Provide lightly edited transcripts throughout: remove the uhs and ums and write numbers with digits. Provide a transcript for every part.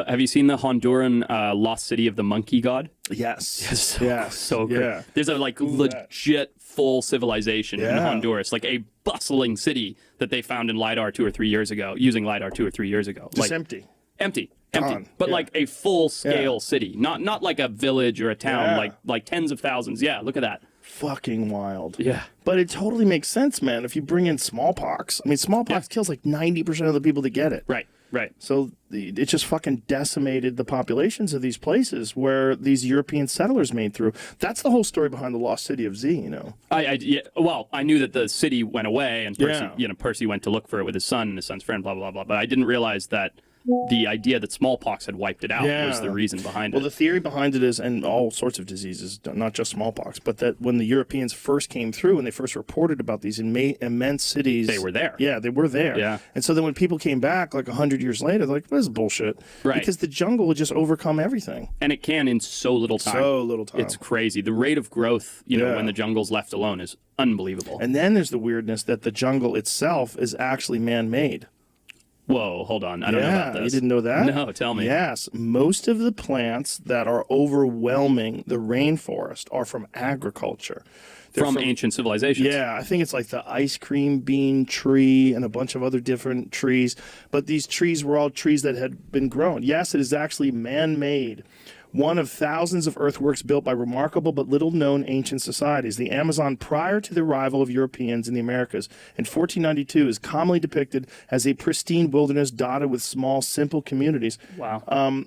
Have you seen the Honduran lost city of the monkey god? Yes. So good. Yeah. There's a legit full civilization in Honduras, like a bustling city that they found in LiDAR 2 or 3 years ago, using LiDAR 2 or 3 years ago. Just like, empty. Empty. Gone. But Yeah. like a full scale city, not like a village or a town, like tens of thousands. Yeah, look at that. Fucking wild. Yeah. But it totally makes sense, man. If you bring in smallpox, I mean, smallpox kills like 90% of the people that get it. Right. So it just fucking decimated the populations of these places where these European settlers made through. That's the whole story behind the lost city of Z, you know. Well, I knew that the city went away and Percy went to look for it with his son and his son's friend, blah, blah, blah, blah. But I didn't realize that the idea that smallpox had wiped it out was the reason behind it. Well, the theory behind it is, and all sorts of diseases, not just smallpox, but that when the Europeans first came through and they first reported about these immense cities... They were there. Yeah, they were there. Yeah. And so then when people came back like 100 years later, they're like, this is bullshit. Right. Because the jungle would just overcome everything. And it can in so little time. So little time. It's crazy. The rate of growth, when the jungle's left alone is unbelievable. And then there's the weirdness that the jungle itself is actually man-made. Whoa, hold on. I don't know about this. You didn't know that? No, tell me. Yes. Most of the plants that are overwhelming the rainforest are from agriculture. They're from ancient civilizations. Yeah, I think it's like the ice cream bean tree and a bunch of other different trees. But these trees were all trees that had been grown. Yes, it is actually man-made. One of thousands of earthworks built by remarkable but little-known ancient societies. The Amazon, prior to the arrival of Europeans in the Americas in 1492, is commonly depicted as a pristine wilderness dotted with small, simple communities. Wow.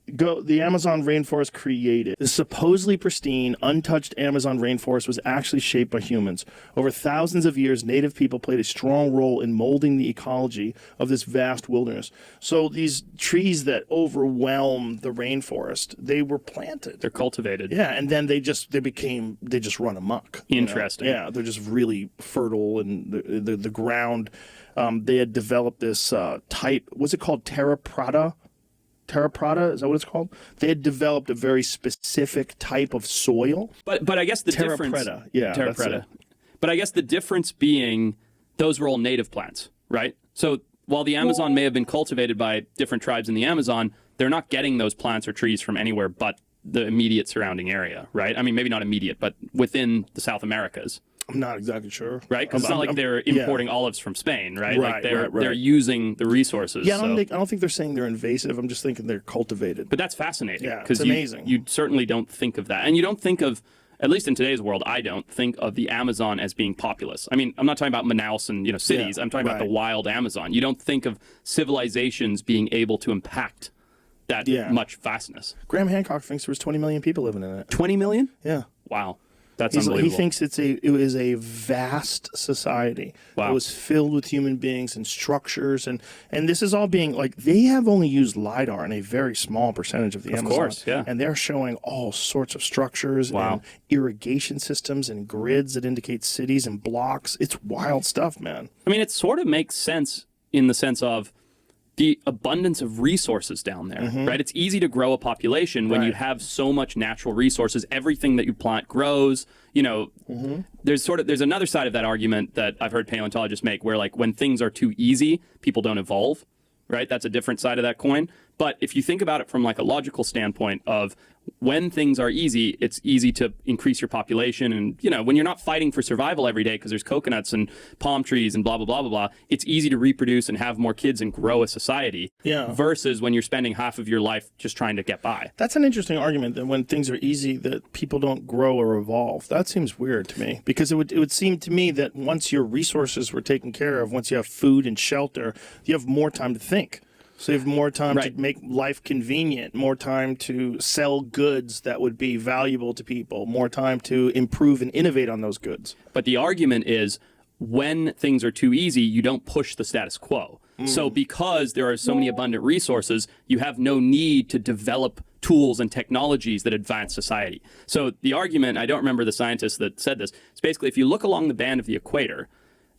The Amazon rainforest created. The supposedly pristine, untouched Amazon rainforest was actually shaped by humans. Over thousands of years, native people played a strong role in molding the ecology of this vast wilderness. So these trees that overwhelm the rainforest, they were planted. They're cultivated. Yeah, and then they just run amok. Interesting. Yeah, they're just really fertile, and the ground. They had developed this type. What's it called? Terra preta. Terra preta, is that what it's called? They had developed a very specific type of soil. But I guess the Terra difference... preta, yeah. Terra preta. But I guess the difference being those were all native plants, right? So while the Amazon may have been cultivated by different tribes in the Amazon, they're not getting those plants or trees from anywhere but the immediate surrounding area, right? I mean, maybe not immediate, but within the South Americas. I'm not exactly sure. Right? Because it's not like they're importing olives from Spain, right? Like they're using the resources. Yeah, I don't think they're saying they're invasive. I'm just thinking they're cultivated. But that's fascinating. Yeah, it's amazing. You certainly don't think of that. And you don't think of, at least in today's world, I don't think of the Amazon as being populous. I mean, I'm not talking about Manaus and cities. I'm talking about the wild Amazon. You don't think of civilizations being able to impact that much vastness. Graham Hancock thinks there was 20 million people living in it. 20 million? Yeah. Wow. That's unbelievable. He thinks it was a vast society. Wow. It was filled with human beings and structures, and this is all being like they have only used LiDAR in a very small percentage of the Amazon. Of course, yeah. And they're showing all sorts of structures and irrigation systems and grids that indicate cities and blocks. It's wild stuff, man. I mean, it sort of makes sense in the sense of the abundance of resources down there, right? It's easy to grow a population when you have so much natural resources. Everything that you plant grows. There's another side of that argument that I've heard paleontologists make where like when things are too easy, people don't evolve, right? That's a different side of that coin. But if you think about it from like a logical standpoint of when things are easy, it's easy to increase your population. And, when you're not fighting for survival every day because there's coconuts and palm trees and blah, blah, blah, blah, blah, it's easy to reproduce and have more kids and grow a society versus when you're spending half of your life just trying to get by. That's an interesting argument that when things are easy that people don't grow or evolve. That seems weird to me because it would seem to me that once your resources were taken care of, once you have food and shelter, you have more time to think. So you have more time to make life convenient, more time to sell goods that would be valuable to people, more time to improve and innovate on those goods. But the argument is when things are too easy, you don't push the status quo. So because there are so many abundant resources, you have no need to develop tools and technologies that advance society. So the argument, I don't remember the scientist that said this, is basically if you look along the band of the equator,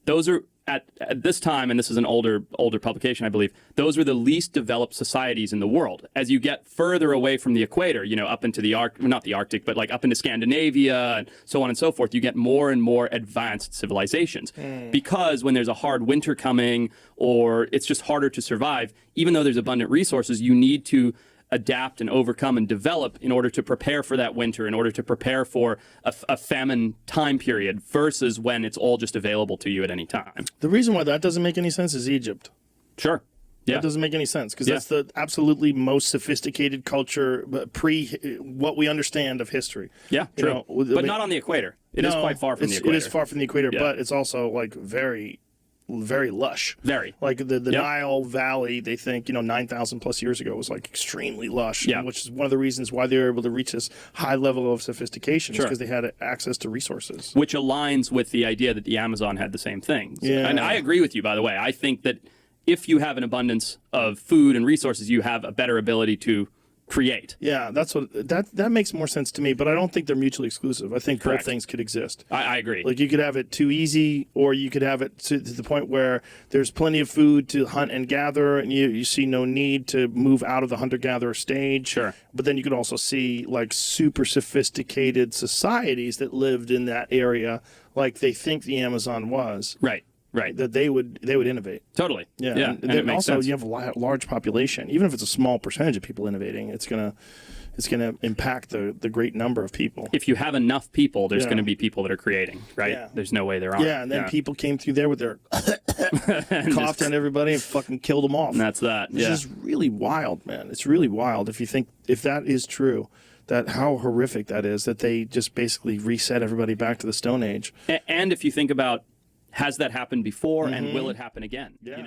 those are at this time, and this is an older publication, I believe, those were the least developed societies in the world. As you get further away from the equator, up into the not the Arctic, but like up into Scandinavia and so on and so forth, you get more and more advanced civilizations. Because when there's a hard winter coming, or it's just harder to survive, even though there's abundant resources, you need to adapt and overcome and develop in order to prepare for that winter, in order to prepare for a famine time period, versus when it's all just available to you at any time. The reason why that doesn't make any sense is Egypt. Sure. Yeah. That doesn't make any sense, because that's the absolutely most sophisticated culture pre what we understand of history. Yeah, true. But not on the equator. It is quite far from the equator. It is far from the equator, but it's also like very lush. Very. Like the Nile Valley, they think, 9,000 plus years ago was like extremely lush, which is one of the reasons why they were able to reach this high level of sophistication, because they had access to resources. Which aligns with the idea that the Amazon had the same thing. Yeah. And I agree with you, by the way. I think that if you have an abundance of food and resources, you have a better ability to create. Yeah, that's what that makes more sense to me, but I don't think they're mutually exclusive. I think both things could exist. I agree. Like, you could have it too easy, or you could have it to the point where there's plenty of food to hunt and gather, and you see no need to move out of the hunter-gatherer stage. Sure. But then you could also see like super sophisticated societies that lived in that area, like they think the Amazon was. Right. Right. That they would innovate. Totally. Yeah. And it makes also sense. You have a large population. Even if it's a small percentage of people innovating, it's gonna impact the great number of people. If you have enough people, there's going to be people that are creating, right? Yeah. There's no way there aren't. Yeah, and then people came through there with their coughed on everybody and fucking killed them off. And that's that. This is really wild, man. It's really wild if that is true. That how horrific that is, that they just basically reset everybody back to the Stone Age. And if you think about, has that happened before, and will it happen again? Yeah.